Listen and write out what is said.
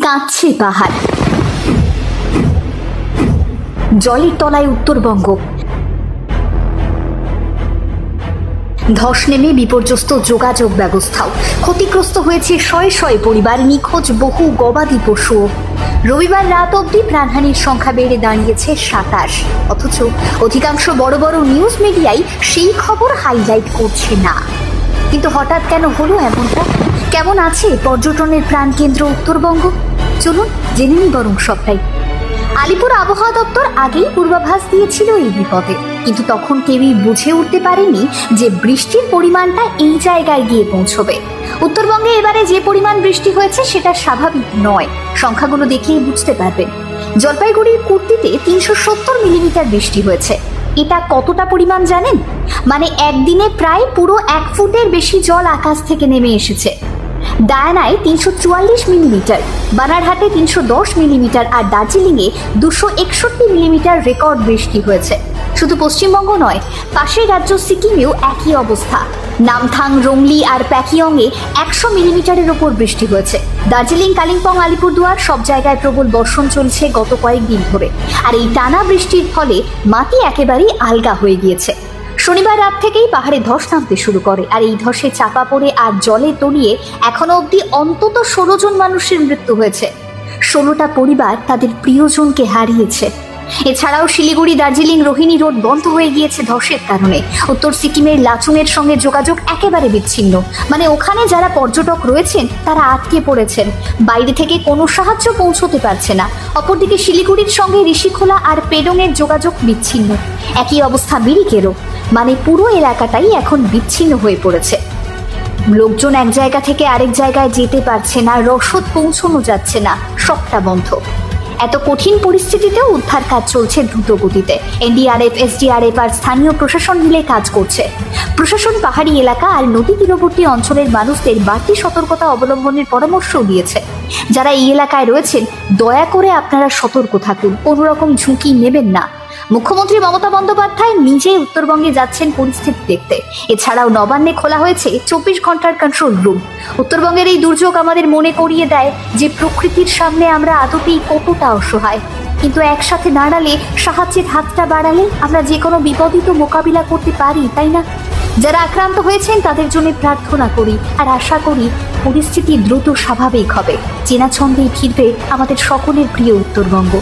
কাঁদছে পাহাড়, জলের তলায় উত্তরবঙ্গ। ধস নেমে বিপর্যস্ত যোগাযোগ ব্যবস্থাও, ক্ষতিগ্রস্ত হয়েছে শয়ে শয়ে পরিবার, নিখোঁজ বহু গবাদি পশু। রবিবার রাত অবধি প্রাণহানির সংখ্যা বেড়ে দাঁড়িয়েছে 27। অথচ অধিকাংশ বড় বড় নিউজ মিডিয়াই সেই খবর হাইলাইট করছে না। কিন্তু হঠাৎ কেন হলো এমনটা? কেমন আছে পর্যটনের প্রাণকেন্দ্র উত্তরবঙ্গ? চলুন জেনে নিই বরং সবটাই। আলিপুর আবহাওয়া দপ্তর আগেই পূর্বাভাস দিয়েছিল এই বিপদে, কিন্তু তখন কেউই বুঝে উঠতে পারেনি যে বৃষ্টির পরিমাণটা এই জায়গায় গিয়ে পৌঁছবে। উত্তরবঙ্গে এবারে যে পরিমাণ বৃষ্টি হয়েছে সেটা স্বাভাবিক নয়, সংখ্যাগুলো দেখেই বুঝতে পারবেন। জলপাইগুড়ির কুর্তিতে 370 মিলিমিটার বৃষ্টি হয়েছে। এটা কতটা পরিমাণ জানেন? মানে একদিনে প্রায় পুরো 1 ফুটের বেশি জল আকাশ থেকে নেমে এসেছে। ডায়ানায় 344 মিলিমিটার, বানারহাটে 310 মিলিমিটার আর দার্জিলিংয়ে 261 মিলিমিটার রেকর্ড বৃষ্টি হয়েছে। শুধু পশ্চিমবঙ্গ নয়, পাশের রাজ্য সিকিমেও একই অবস্থা। নামথাং, রংলি আর প্যাকিয়ংয়ে 100 মিলিমিটারের ওপর বৃষ্টি হয়েছে। দার্জিলিং, কালিম্পং, আলিপুরদুয়ার সব জায়গায় প্রবল বর্ষণ চলছে গত কয়েকদিন ধরে। আর এই টানা বৃষ্টির ফলে মাটি একেবারেই আলগা হয়ে গিয়েছে। শনিবার রাত থেকেই পাহাড়ে ধস নামতে শুরু করে, আর এই ধসে চাপা পড়ে আর জলে তলিয়ে এখনো অবধি অন্তত 16 জন মানুষের মৃত্যু হয়েছে। 16টা পরিবার তাদের প্রিয়জনকে হারিয়েছে। এছাড়াও শিলিগুড়ি, দার্জিলিং, রোহিণী রোড বন্ধ হয়ে গিয়েছে ধসের কারণে। উত্তর সিকিমের লাচুংয়ের সঙ্গে যোগাযোগ একেবারে বিচ্ছিন্ন। মানে ওখানে যারা পর্যটক রয়েছেন তারা আটকে পড়েছেন, বাইরে থেকে কোনো সাহায্য পৌঁছতে পারছে না। অপরদিকে শিলিগুড়ির সঙ্গে ঋষিখোলা আর পেডংয়ের যোগাযোগ বিচ্ছিন্ন। একই অবস্থা মিরিকেরও, মানে পুরো এলাকাটাই এখন বিচ্ছিন্ন হয়ে পড়েছে। লোকজন এক জায়গা থেকে আরেক জায়গায় যেতে পারছে না, রসদ পৌঁছানো যাচ্ছে না, সবটা বন্ধ। এত কঠিন পরিস্থিতিতেও উদ্ধার কাজ চলছে দ্রুত গতিতে। এনডিআরএফ, এসডিআরএফ আর স্থানীয় প্রশাসন মিলে কাজ করছে। প্রশাসন পাহাড়ি এলাকা আর নদী তীরবর্তী অঞ্চলের মানুষদের বাড়তি সতর্কতা অবলম্বনের পরামর্শও দিয়েছে। যারা এই এলাকায় রয়েছেন, দয়া করে আপনারা সতর্ক থাকুন, কোনো রকম ঝুঁকি নেবেন না। মুখ্যমন্ত্রী মমতা বন্দ্যোপাধ্যায় নিজেই উত্তরবঙ্গে যাচ্ছেন পরিস্থিতি দেখতে। এছাড়াও নবান্নে খোলা হয়েছে 24 ঘন্টার কন্ট্রোল রুম। উত্তরবঙ্গের এই দুর্যোগ আমাদের মনে করিয়ে দেয় যে প্রকৃতির সামনে আমরা আদতেই কতটা অসহায়, কিন্তু একসাথে দাঁড়ালে, সাহায্যের হাতটা বাড়ালে আমরা যে কোনো বিপদই তো মোকাবিলা করতে পারি, তাই না? যারা আক্রান্ত হয়েছেন তাদের জন্য প্রার্থনা করি আর আশা করি পরিস্থিতি দ্রুত স্বাভাবিক হবে, চেনা ছন্দেই ফিরবে আমাদের সকলের প্রিয় উত্তরবঙ্গ।